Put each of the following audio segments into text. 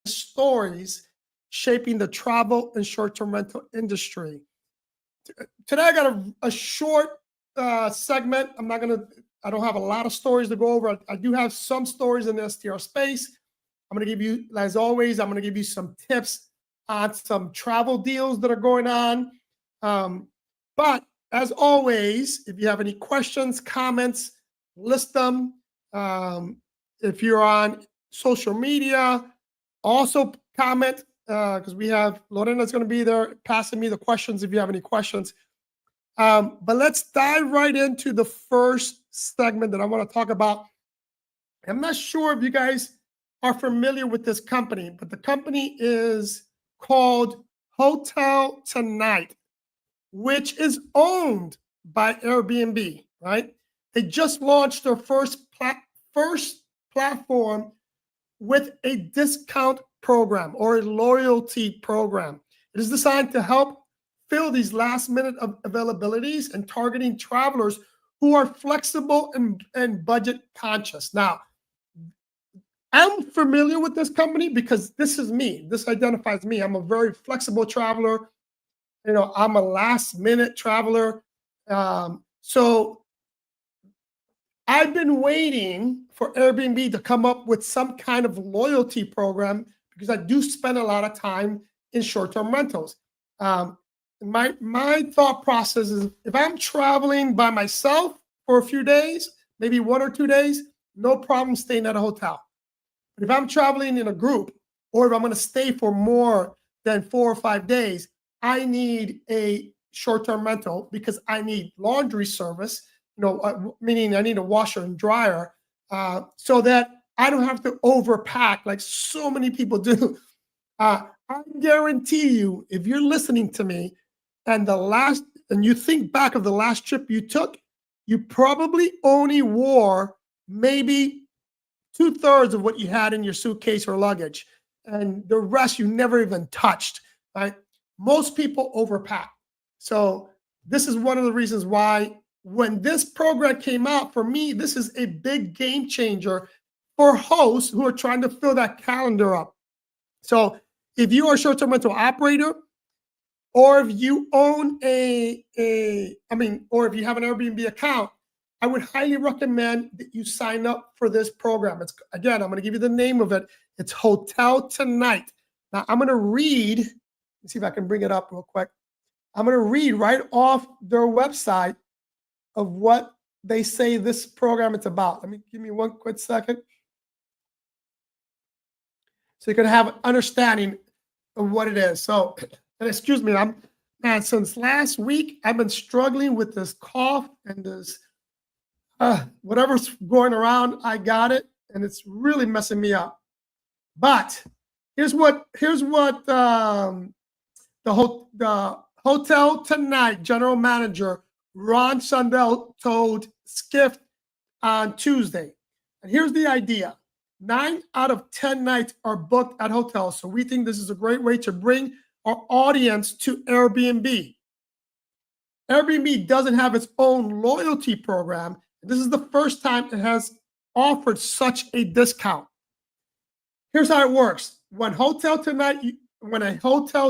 stories shaping the travel and short-term rental industry. Today I got a short segment. I don't have a lot of stories to go over. I do have some stories in the STR space. I'm going to give you, as always, I'm going to give you some tips on some travel deals that are going on. But as always, if you have any questions, comments, list them. If you're on social media, also comment, because we have Lorena's going to be there passing me the questions if you have any questions. But let's dive right into the first segment that I want to talk about. I'm not sure if you guys are familiar with this company, but the company is called Hotel Tonight, which is owned by Airbnb, right? They just launched their first platform with a discount program or a loyalty program. It is designed to help fill these last minute availabilities and targeting travelers who are flexible and budget conscious. Now, I'm familiar with this company because this is me. This identifies me. I'm a very flexible traveler. I'm a last minute traveler. So I've been waiting for Airbnb to come up with some kind of loyalty program because I do spend a lot of time in short-term rentals. My thought process is if I'm traveling by myself for a few days, maybe 1 or 2 days, no problem staying at a hotel. But if I'm traveling in a group, or if I'm going to stay for more than 4 or 5 days, I need a short-term rental because I need laundry service, meaning I need a washer and dryer, so that I don't have to overpack like so many people do. I guarantee you, if you're listening to me and you think back of the last trip you took, you probably only wore maybe 2/3 of what you had in your suitcase or luggage, and the rest you never even touched, right? Most people overpack. So this is one of the reasons why when this program came out, for me, this is a big game changer for hosts who are trying to fill that calendar up. So if you are a short-term rental operator, or if you own or if you have an Airbnb account, I would highly recommend that you sign up for this program. I'm going to give you the name of it. It's Hotel Tonight. Now I'm going to read, let's see if I can bring it up real quick. I'm going to read right off their website of what they say this program is about. Give me one quick second. So you can have an understanding of what it is. So, and excuse me, since last week, I've been struggling with this cough and this, whatever's going around, I got it, and it's really messing me up. But here's what the Hotel Tonight general manager Ron Sundell told Skift on Tuesday. And here's the idea. 9 out of 10 nights are booked at hotels. So we think this is a great way to bring our audience to Airbnb. Airbnb doesn't have its own loyalty program. This is the first time it has offered such a discount. Here's how it works. When a Hotel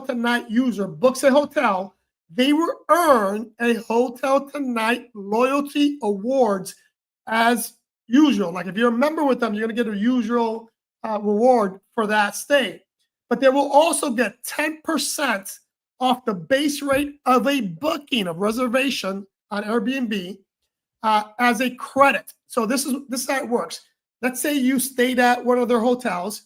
Tonight user books a hotel, they will earn a Hotel Tonight loyalty awards as usual. Like if you're a member with them, you're going to get a usual reward for that stay. But they will also get 10% off the base rate of a booking of reservation on Airbnb as a credit. So this is how it works. Let's say you stayed at one of their hotels.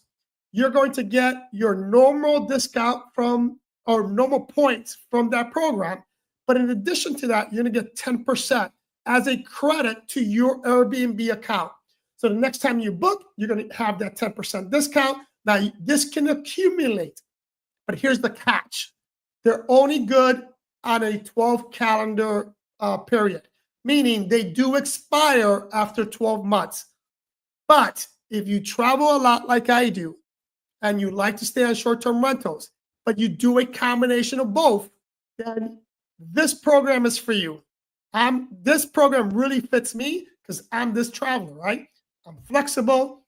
You're going to get your normal discount or normal points from that program. But in addition to that, you're going to get 10% as a credit to your Airbnb account. So the next time you book, you're going to have that 10% discount. Now, this can accumulate, but here's the catch. They're only good on a 12 calendar period, meaning they do expire after 12 months. But if you travel a lot like I do, and you like to stay on short-term rentals, but you do a combination of both, then this program is for you. This program really fits me because I'm this traveler, right? I'm flexible.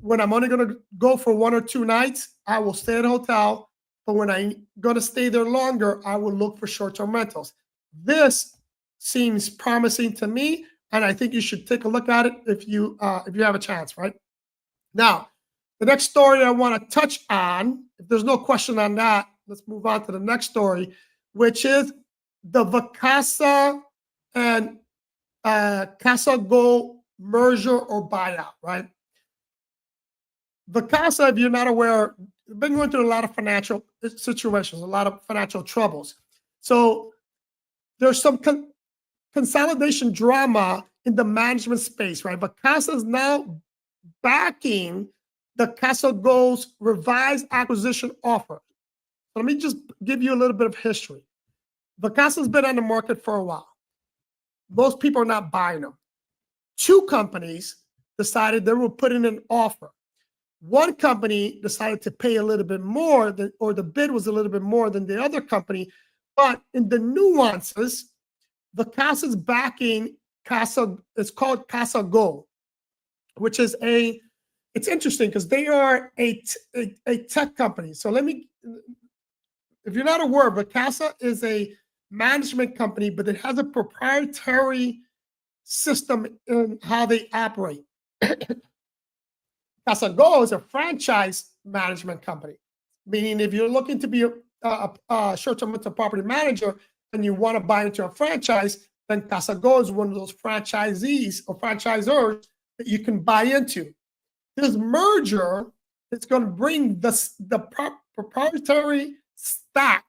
when I'm only going to go for 1 or 2 nights, I will stay at a hotel. But when I'm going to stay there longer, I will look for short-term rentals. This seems promising to me, and I think you should take a look at it if you have a chance, right? Now, the next story I want to touch on, if there's no question on that, let's move on to the next story, which is the Vacasa and Casago merger or buyout, right? Vacasa, if you're not aware, been going through a lot of financial situations, a lot of financial troubles. So there's some consolidation drama in the management space, right? Vacasa is now backing the Casago's revised acquisition offer. So let me just give you a little bit of history. Vacasa's been on the market for a while. Most people are not buying them. 2 companies decided they were putting an offer. One company decided to pay a little bit more or the bid was a little bit more than the other company. But in the nuances, Vacasa's backing Casa, it's called Casago, which is it's interesting because they are a tech company. So if you're not aware, Vacasa is a management company, but it has a proprietary system in how they operate. Casago is a franchise management company, meaning if you're looking to be a short-term rental property manager and you want to buy into a franchise, then Casago is one of those franchisees or franchisors that you can buy into. This merger is going to bring the proprietary stack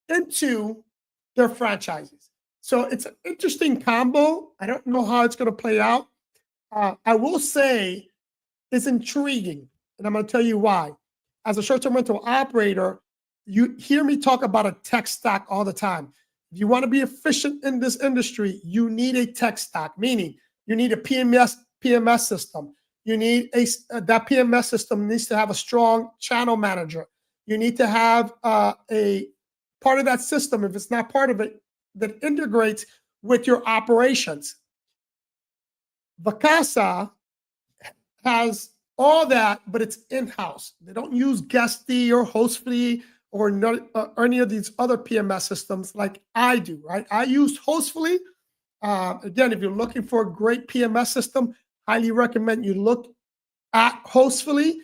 into their franchises. So it's an interesting combo. I don't know how it's going to play out. I will say it's intriguing, and I'm going to tell you why. As a short-term rental operator, you hear me talk about a tech stack all the time. If you want to be efficient in this industry, you need a tech stack, meaning you need a PMS system. You need that PMS system needs to have a strong channel manager. You need to have a part of that system, if it's not part of it, that integrates with your operations. Vacasa has all that, but it's in-house. They don't use Guesty or Hostfully or any of these other PMS systems like I do, right? I use Hostfully. Again, if you're looking for a great PMS system, highly recommend you look at Hostfully.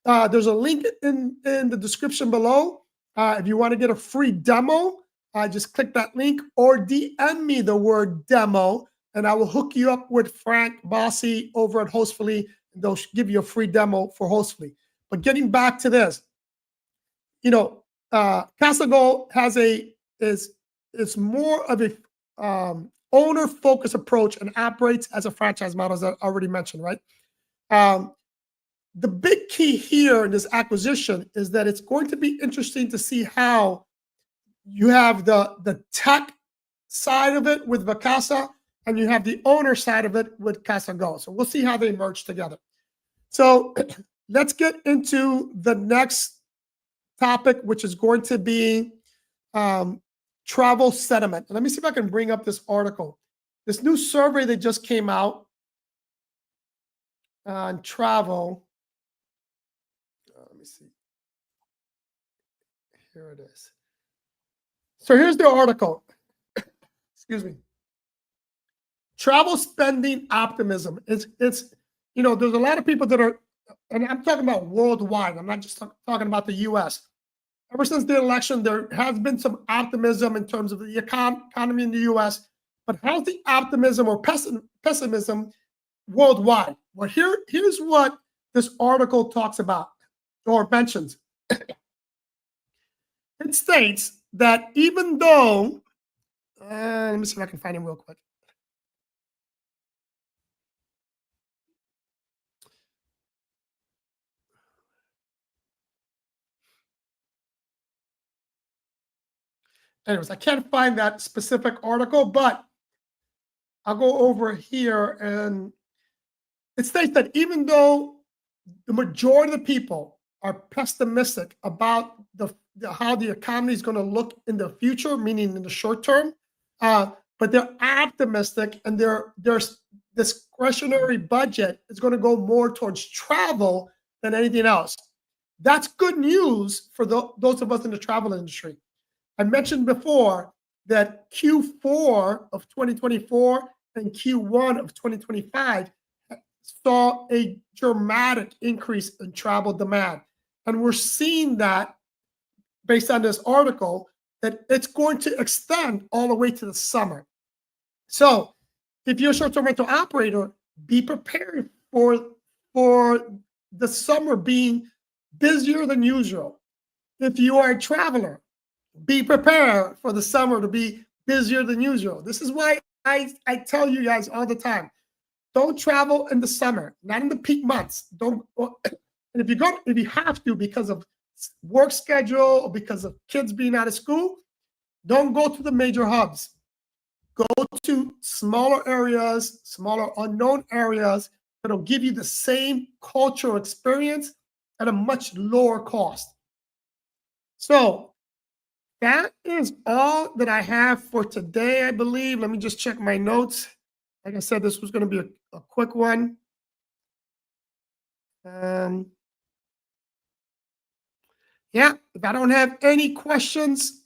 There's a link in the description below. If you want to get a free demo, just click that link or DM me the word demo, and I will hook you up with Frank Bossy over at Hostfully. They'll give you a free demo for Hostfully. But getting back to this, Casago is more of a owner-focused approach and operates as a franchise model, as I already mentioned, right? The big key here in this acquisition is that it's going to be interesting to see how you have the tech side of it with Vacasa, and you have the owner side of it with Casago. So we'll see how they merge together. So let's get into the next topic, which is going to be travel sentiment. Let me see if I can bring up this article. This new survey that just came out on travel. Let me see. Here it is. So here's the article. Excuse me. Travel spending optimism. It's there's a lot of people that are, and I'm talking about worldwide. I'm not just talking about the U.S. Ever since the election, there has been some optimism in terms of the economy in the U.S. But how's the optimism or pessimism worldwide? Well, here's what this article talks about or mentions. It states that even though, let me see if I can find him real quick. Anyways, I can't find that specific article, but I'll go over here, and it states that even though the majority of the people are pessimistic about how the economy is going to look in the future, meaning in the short term, but they're optimistic, and their discretionary budget is going to go more towards travel than anything else. That's good news for those of us in the travel industry. I mentioned before that Q4 of 2024 and Q1 of 2025 saw a dramatic increase in travel demand. And we're seeing that based on this article, that it's going to extend all the way to the summer. So if you're a short-term rental operator, be prepared for the summer being busier than usual. If you are a traveler, be prepared for the summer to be busier than usual. This is why I tell you guys all the time, don't travel in the summer, not in the peak months. Don't. And if you have to because of work schedule or because of kids being out of school, don't go to the major hubs. Go to smaller areas, smaller unknown areas that'll give you the same cultural experience at a much lower cost. So that is all that I have for today, I believe. Let me just check my notes. Like I said, this was going to be a quick one. Yeah, if I don't have any questions,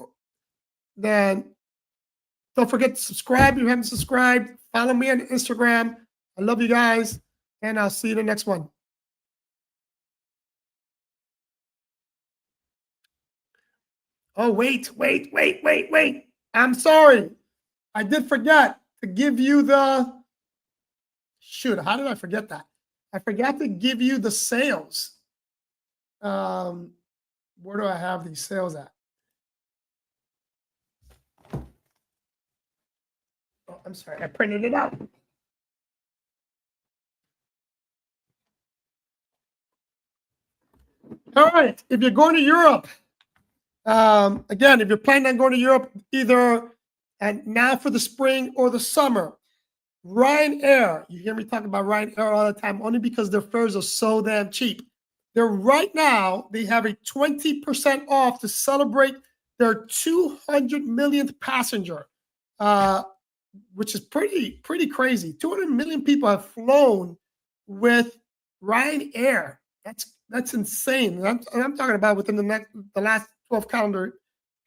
then don't forget to subscribe if you haven't subscribed. Follow me on Instagram. I love you guys, and I'll see you in the next one. Oh, wait. I'm sorry. I did forget to give you the, shoot, how did I forget that? I forgot to give you the sales. Where do I have these sales at? Oh, I'm sorry, I printed it out. All right, if you're going to Europe, again, if you're planning on going to Europe, either now for the spring or the summer, Ryanair, you hear me talking about Ryanair all the time, only because their fares are so damn cheap. They're right now, they have a 20% off to celebrate their 200 millionth passenger, which is pretty crazy. 200 million people have flown with Ryanair. That's insane. And I'm talking about within the last 12 calendar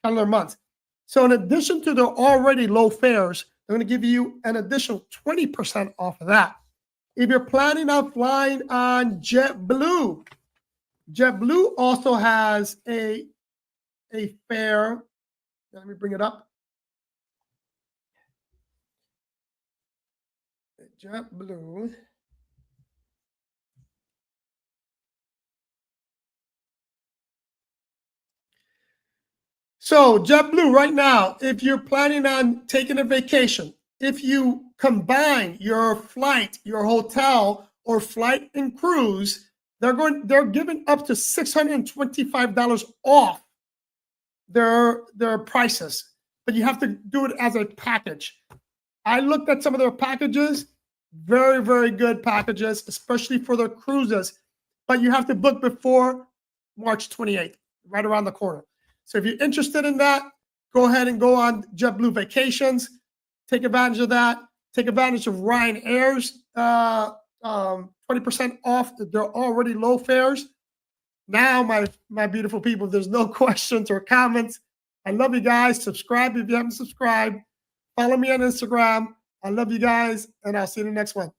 months. So in addition to their already low fares, they're going to give you an additional 20% off of that. If you're planning on flying on JetBlue also has a fare. Let me bring it up. JetBlue. So JetBlue right now, if you're planning on taking a vacation, if you combine your flight, your hotel, or flight and cruise, they're giving up to $625 off their prices, but you have to do it as a package. I looked at some of their packages, very good packages, especially for their cruises, but you have to book before March 28th, right around the corner. So if you're interested in that, go ahead and go on JetBlue Vacations, take advantage of that, take advantage of Ryanair's 20% off their already low fares. Now, my beautiful people, if there's no questions or comments, I love you guys. Subscribe if you haven't subscribed. Follow me on Instagram. I love you guys, and I'll see you in the next one.